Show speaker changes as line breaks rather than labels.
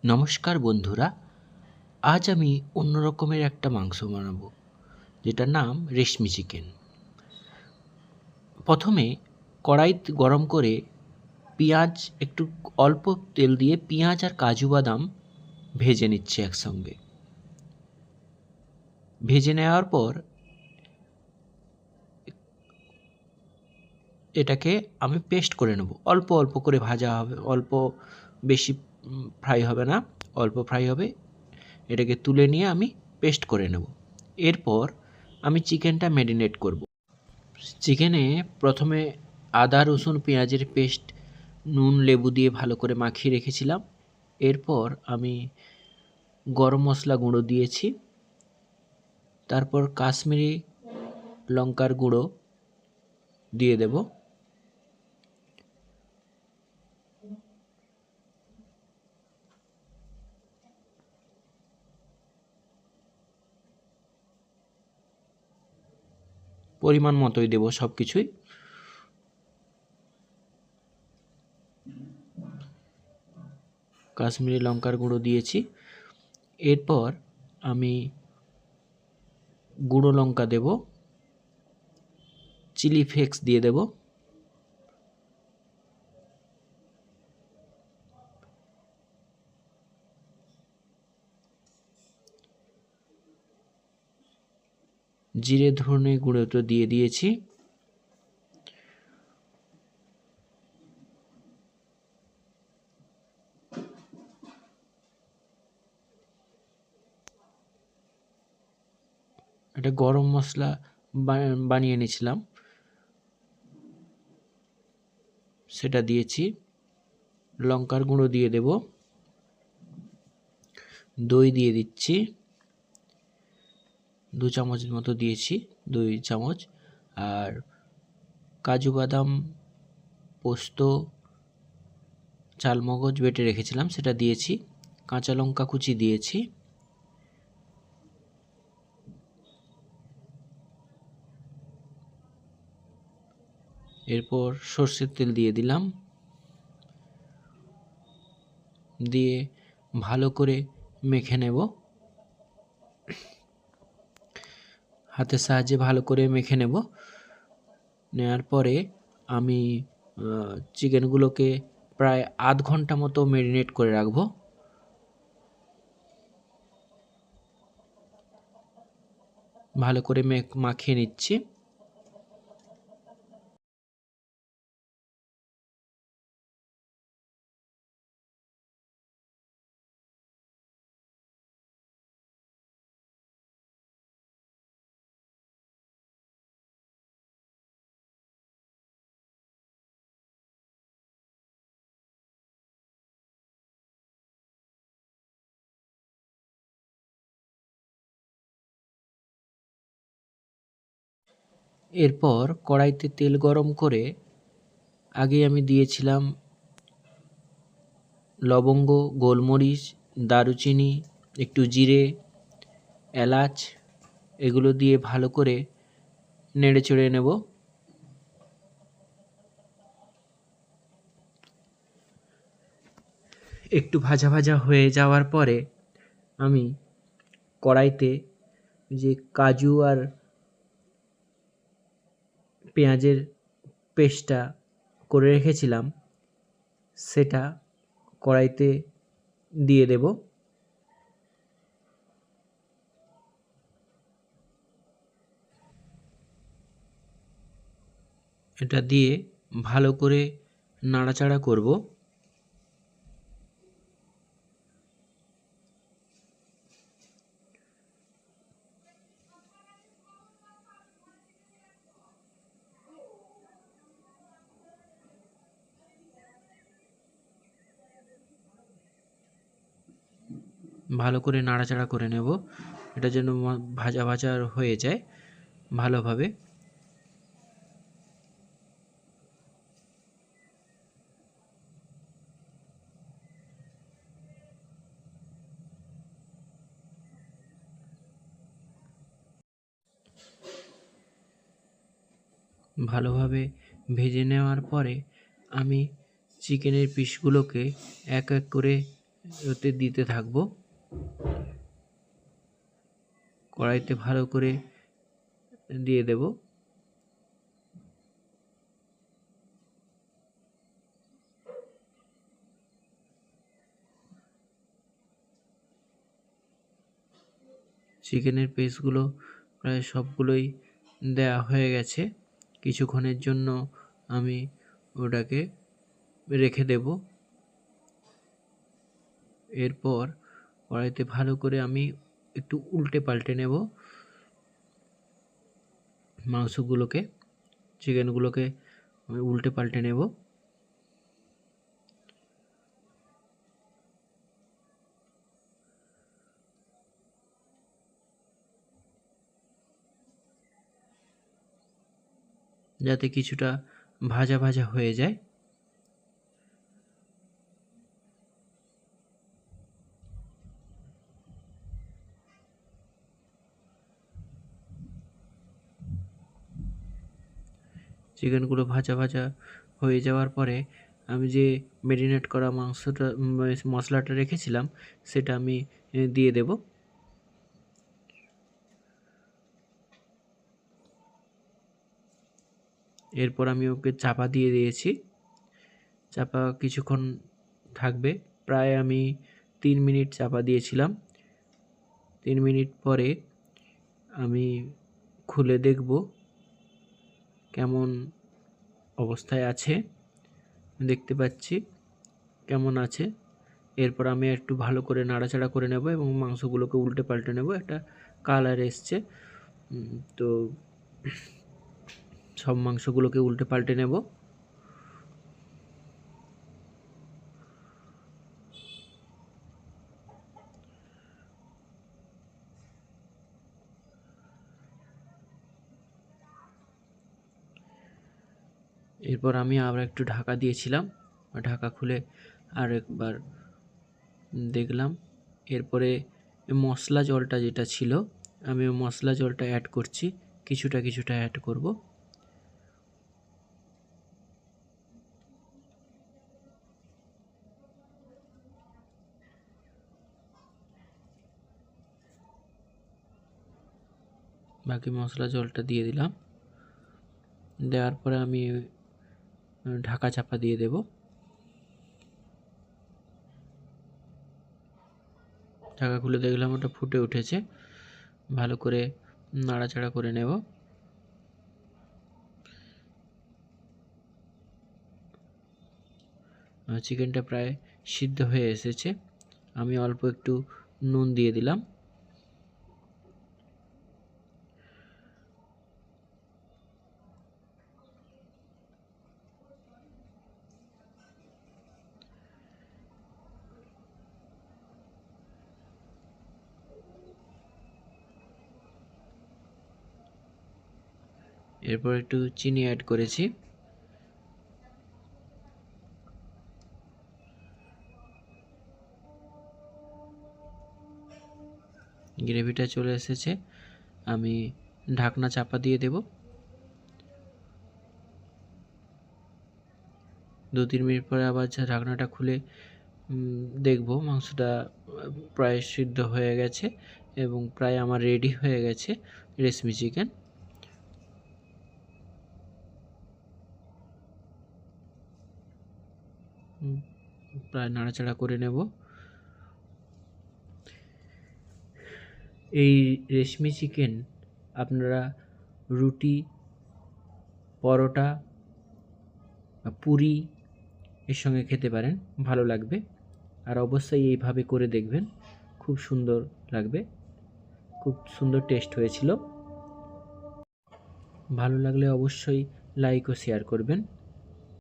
নমস্কার বন্ধুরা, আজ আমি অন্য রকমের একটা মাংস বানাবো, যেটার নাম রেশমি চিকেন। প্রথমে কড়াই গরম করে পেঁয়াজ, একটু অল্প তেল দিয়ে পেঁয়াজ আর কাজু বাদাম ভেজে নিচ্ছি একসঙ্গে। ভেজে নেওয়ার পর এটাকে আমি পেস্ট করে নেব। অল্প অল্প করে ভাজা হবে, অল্প, বেশি ফ্রাই হবে না, অল্প ফ্রাই হবে। এটাকে তুলে নিয়ে আমি পেস্ট করে নেব। এরপর আমি চিকেনটা ম্যারিনেট করব। চিকেনে প্রথমে আদা রসুন পেঁয়াজের পেস্ট নুন লেবু দিয়ে ভালো করে মাখিয়ে রেখেছিলাম। এরপর আমি গরম মশলা গুঁড়ো দিয়েছি, তারপর কাশ্মীরি লঙ্কার গুঁড়ো দিয়ে দেব। পরিমাণ মতোই দেব সব কিছুই। কাশ্মীরি লঙ্কার গুঁড়ো দিয়েছি। এরপর আমি গুঁড়ো লঙ্কা দেব, চিলি ফ্লেক্স দিয়ে দেব, জিরে ধনে গুঁড়ো তো দিয়ে দিয়েছি। এটা গরম মশলা বানিয়ে নিয়েছিলাম, সেটা দিয়েছি। লঙ্কার গুঁড়ো দিয়ে দেব, দই দিয়ে দিচ্ছি, 2 চামচের মতো দিয়েছি, 2 চামচ। আর কাজু বাদাম পোস্ত চালমগজ বেটে রেখেছিলাম, সেটা দিয়েছি। কাঁচা লঙ্কা কুচি দিয়েছি। এরপর সর্ষের তেল দিয়ে দিলাম, দিয়ে ভালো করে মেখে নেব। হাতের সাহায্যে ভালো করে মেখে নেব। নেওয়ার পরে আমি চিকেনগুলোকে প্রায় আধ ঘন্টা মতো ম্যারিনেট করে রাখবো। ভালো করে মাখিয়ে নিচ্ছি। এরপর কড়াইতে তেল গরম করে আগে আমি দিয়েছিলাম লবঙ্গ, গোলমরিচ, দারুচিনি, একটু জিরে, এলাচ, এগুলো দিয়ে ভালো করে নেড়ে চেড়ে নেব। একটু ভাজা ভাজা হয়ে যাওয়ার পরে আমি কড়াইতে যে কাজু আর পেঁয়াজের পেস্টটা করে রেখেছিলাম সেটা কড়াইতে দিয়ে দেব। এটা দিয়ে ভালো করে নাড়াচাড়া করব। ভালো করে নাড়াচাড়া করে নেব, এটা যেন ভাজা ভাজা হয়ে যায় ভালোভাবে। ভালোভাবে ভেজে নেওয়ার পরে আমি চিকেনের পিসগুলোকে এক এক করে ওতে দিতে থাকবো। কড়াইতে ভালো করে দিয়ে দেব। চিকেনের পিসগুলো প্রায় সবগুলোই দেয়া হয়ে গেছে। কিছুক্ষণের জন্য আমি ওটাকে রেখে দেব। এরপর কড়াইতে ভালো করে আমি একটু উল্টে পাল্টে নেব মাংসগুলোকে, চিকেনগুলোকে আমি উল্টে পাল্টে নেব। যাতে কিছুটা ভাজা ভাজা হয়ে যায়। চিকেনগুলো ভাজা ভাজা হয়ে যাওয়ার পরে আমি যে ম্যারিনেট করা মাংসটা মশলাটা রেখেছিলাম সেটা আমি দিয়ে দেব। এরপর আমি ওকে চাপা দিয়ে দিয়েছি। চাপা কিছুক্ষণ থাকবে, প্রায় আমি 3 মিনিট চাপা দিয়েছিলাম। 3 মিনিট পরে আমি খুলে দেখব কেমন অবস্থায় আছে। দেখতে পাচ্ছি কেমন আছে। এরপর আমি একটু ভালো করে নাড়াচাড়া করে নেব এবং মাংসগুলোকে উল্টে পাল্টে নেব। একটা কালার এসছে, তো সব মাংসগুলোকে উল্টে পাল্টে নেব। এরপর আমি আবার একটু ঢাকা দিয়েছিলাম, ঢাকা খুলে আর একবার দেখলাম। এরপরে মশলা জলটা যেটা ছিল আমি মশলা জলটা অ্যাড করছি, কিছুটা কিছুটা অ্যাড করব। বাকি মশলা জলটা দিয়ে দিলাম। দেওয়ার পরে আমি ঢাকা চাপা দিয়ে দেব। ঢাকা খুলে দেখলাম ওটা ফুটে উঠেছে। ভালো করে নাড়াচাড়া করে নেব। চিকেনটা প্রায় সিদ্ধ হয়ে এসেছে। আমি অল্প একটু নুন দিয়ে দিলাম। এরপর একটু চিনি অ্যাড করেছি। গ্রেভিটা চলে এসেছে। আমি ঢাকনা চাপা দিয়ে দেব। 2-3 মিনিট পরে আবার ঢাকনাটা খুলে দেখব মাংসটা প্রায় সিদ্ধ হয়ে গেছে এবং প্রায় আমার রেডি হয়ে গেছে রেশমি চিকেন। প্রায় নাড়াচাড়া করে নেব। এই রেশমি চিকেন আপনারা রুটি, পরোটা, পুরি এর সঙ্গে খেতে পারেন, ভালো লাগবে। আর অবশ্যই এইভাবে করে দেখবেন, খুব সুন্দর লাগবে, খুব সুন্দর টেস্ট হয়েছিল। ভালো লাগলে অবশ্যই লাইক ও শেয়ার করবেন।